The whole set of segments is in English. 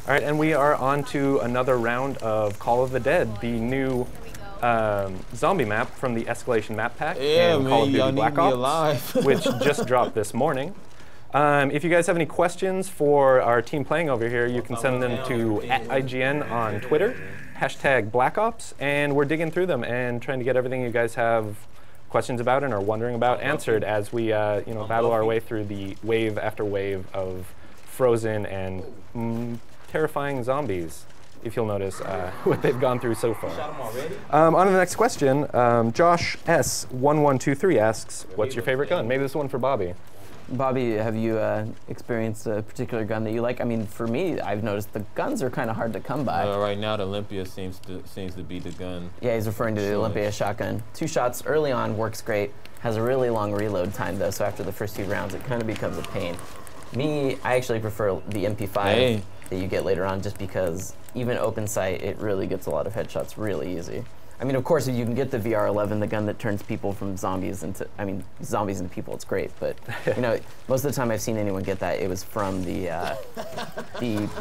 All right, and we are on to another round of Call of the Dead, the new zombie map from the Escalation map pack in Call of Duty Black Ops, which just dropped this morning. If you guys have any questions for our team playing over here, you can send them to @IGN on Twitter, #BlackOps, and we're digging through them and trying to get everything you guys have questions about and are wondering about answered as we battle our way through the wave after wave of frozen and terrifying zombies, if you'll notice what they've gone through so far. On to the next question. Josh S1123 asks, what's your favorite gun? Maybe this one for Bobby. Bobby, have you experienced a particular gun that you like? I mean, for me, I've noticed the guns are kind of hard to come by. Right now, the Olympia seems to be the gun. Yeah, he's referring to the Olympia shotgun. 2 shots early on works great. Has a really long reload time though, so after the first few rounds, it kind of becomes a pain. Me, I actually prefer the MP5 that you get later on, just because even open sight, it really gets a lot of headshots really easy. I mean, of course, if you can get the VR11, the gun that turns people from zombies into, zombies into people, it's great. But, most of the time I've seen anyone get that, it was from the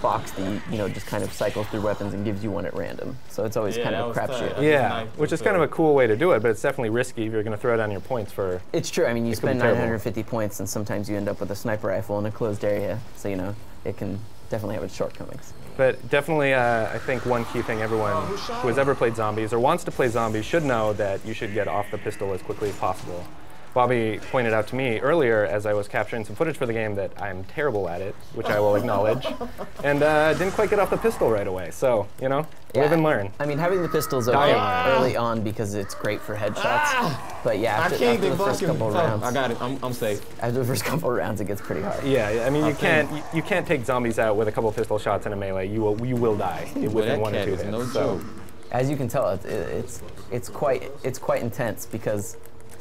box that, just kind of cycles through weapons and gives you one at random. So it's always kind of a crapshoot. Yeah, which is kind of a cool way to do it, but it's definitely risky if you're going to throw down your points for... It's true. I mean, you spend 950 points, and sometimes you end up with a sniper rifle in a closed area. So, it can definitely have its shortcomings. But definitely, I think one key thing everyone who has ever played zombies or wants to play zombies should know that you should get off the pistol as quickly as possible. Bobby pointed out to me earlier as I was capturing some footage for the game that I'm terrible at it, which I will acknowledge, and didn't quite get off the pistol right away. So, live and learn. I mean, having the pistol is okay early on because it's great for headshots, but yeah, after the first couple rounds, I got it. I'm safe. After the first couple rounds, it gets pretty hard. Yeah, I mean, you can't take zombies out with a couple pistol shots in a melee. You will die within 1 or 2 hits. No joke. As you can tell, it's quite intense because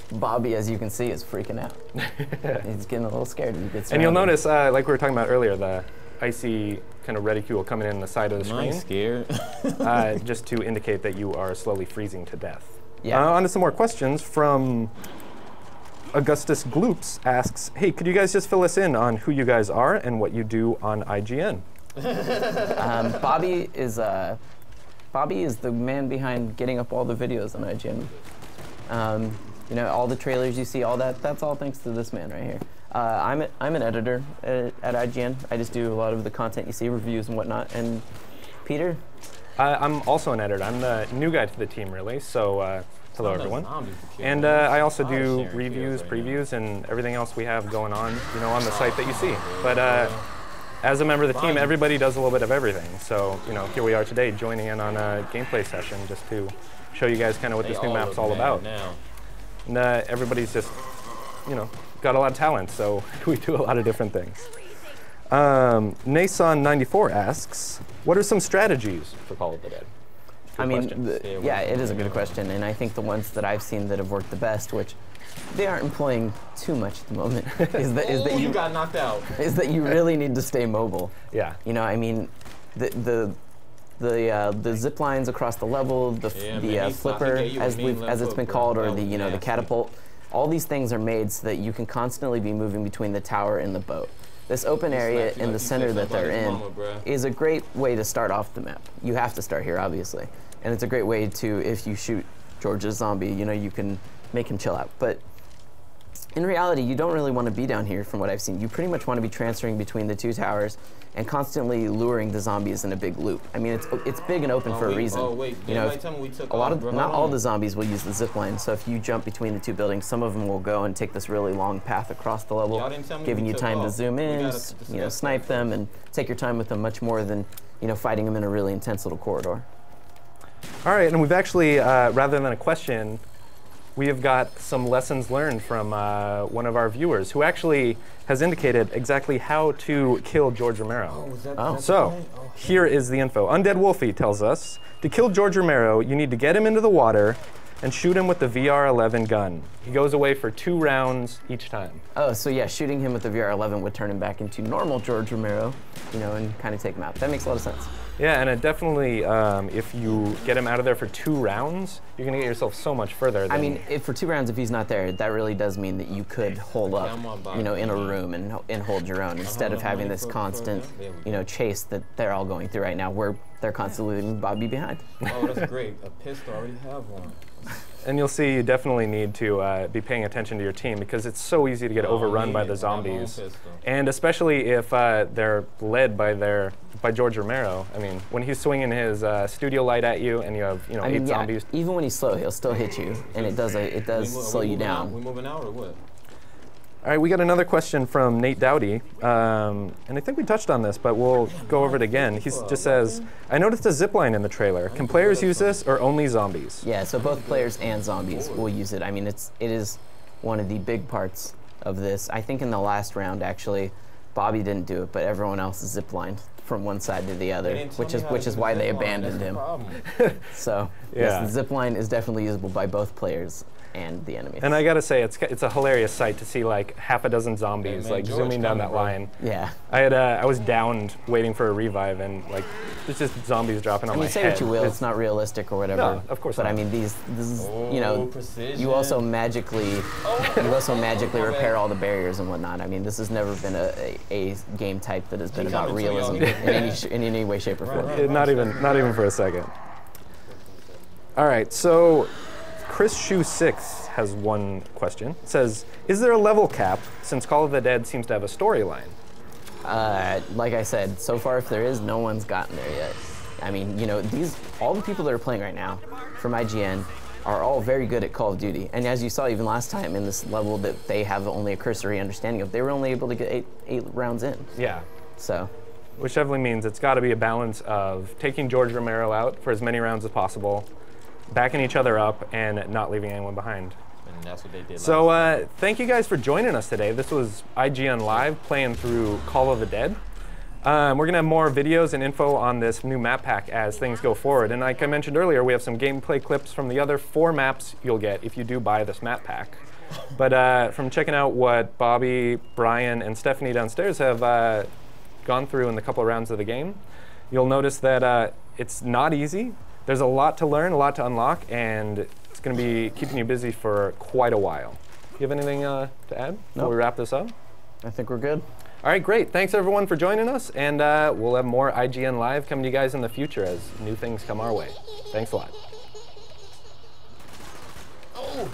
Bobby, as you can see, is freaking out. He's getting a little scared. And you'll notice, like we were talking about earlier, the icy kind of reticule coming in the side of the screen. I'm scared. Just to indicate that you are slowly freezing to death. Yeah. On to some more questions from Augustus Gloops asks, hey, could you guys just fill us in on who you guys are and what you do on IGN? Bobby is the man behind getting up all the videos on IGN. All the trailers you see, all that's all thanks to this man right here. I'm an editor at IGN. I just do a lot of the content you see, reviews and whatnot. And Peter? I'm also an editor. I'm the new guy to the team, really. So hello, everyone. And I also do reviews, previews, and everything else we have going on, on the site that you see. But as a member of the team, everybody does a little bit of everything. So here we are today, joining in on a gameplay session just to show you guys kind of what this new map's all about. And everybody's just, got a lot of talent, so we do a lot of different things. Nason94 asks, what are some strategies for Call of the Dead? Yeah, it is a good question, and I think the ones that I've seen that have worked the best, which they aren't employing too much at the moment, is that you got knocked out. Is that you really need to stay mobile. Yeah. The zip lines across the level, the flipper, as it's been called, or the catapult. All these things are made so that you can constantly be moving between the tower and the boat. This open area in the center that they're in is a great way to start off the map. You have to start here, obviously, and it's a great way to, if you shoot George's zombie, you can make him chill out. But in reality, you don't really want to be down here from what I've seen. You pretty much want to be transferring between the 2 towers and constantly luring the zombies in a big loop. I mean, it's big and open for a reason. Not all the zombies will use the zip line, so if you jump between the 2 buildings, some of them will go and take this really long path across the level, giving you time to zoom in, snipe them, and take your time with them much more than, fighting them in a really intense little corridor. All right, and we've actually, rather than a question, we have got some lessons learned from one of our viewers who actually has indicated exactly how to kill George Romero. So, here is the info. Undead Wolfie tells us, to kill George Romero, you need to get him into the water, and shoot him with the VR11 gun. He goes away for 2 rounds each time. Oh, so yeah, shooting him with the VR11 would turn him back into normal George Romero, you know, and kind of take him out. That makes a lot of sense. Yeah, and it definitely, if you get him out of there for 2 rounds, you're going to get yourself so much further. I mean, for 2 rounds, if he's not there, that really does mean that you could hold up, you know, in a room and hold your own instead of having this constant, you know, chase that they're all going through right now, where they're constantly leaving Bobby behind. Oh, that's great. A pistol, I already have one. And you'll see you definitely need to be paying attention to your team because it's so easy to get overrun by the zombies. And especially if they're led by George Romero. I mean, when he's swinging his studio light at you and you have, you know, 8 zombies. Even when he's slow, he'll still hit you, and it does slow you down. We moving out or what? All right, we got another question from Nate Dowdy, and I think we touched on this, but we'll go over it again. He just says, I noticed a zipline in the trailer. Can players use this or only zombies? Yeah, so both players and zombies will use it. I mean, it is one of the big parts of this. I think in the last round, actually, Bobby didn't do it, but everyone else ziplined from one side to the other, which is why they abandoned him. So, yes, the zipline is definitely usable by both players and the enemies. And I gotta say, it's a hilarious sight to see like half a dozen zombies like zooming down that line. Yeah. I was downed waiting for a revive, and like there's just zombies dropping on my head. Say what you will, it's not realistic or whatever. No, of course not. But I mean, this is, you know, you also magically repair all the barriers and whatnot. I mean, this has never been a game type that has been about realism in any way, shape, or form. Not even for a second. All right, so Chris Shoe 6 has one question. It says, is there a level cap since Call of the Dead seems to have a storyline? Like I said, so far if there is, no one's gotten there yet. I mean, you know, all the people that are playing right now from IGN are all very good at Call of Duty. And as you saw even last time in this level that they have only a cursory understanding of, they were only able to get eight rounds in. Yeah. So. Which definitely means it's got to be a balance of taking George Romero out for as many rounds as possible, backing each other up, and not leaving anyone behind. And that's what they did. So thank you guys for joining us today. This was IGN Live playing through Call of the Dead. We're going to have more videos and info on this new map pack as things go forward. And like I mentioned earlier, we have some gameplay clips from the other 4 maps you'll get if you do buy this map pack. But from checking out what Bobby, Brian, and Stephanie downstairs have gone through in the couple of rounds of the game, you'll notice that it's not easy. There's a lot to learn, a lot to unlock, and it's going to be keeping you busy for quite a while. You have anything to add before we wrap this up? I think we're good. All right, great. Thanks, everyone, for joining us, and we'll have more IGN Live coming to you guys in the future as new things come our way. Thanks a lot. Oh.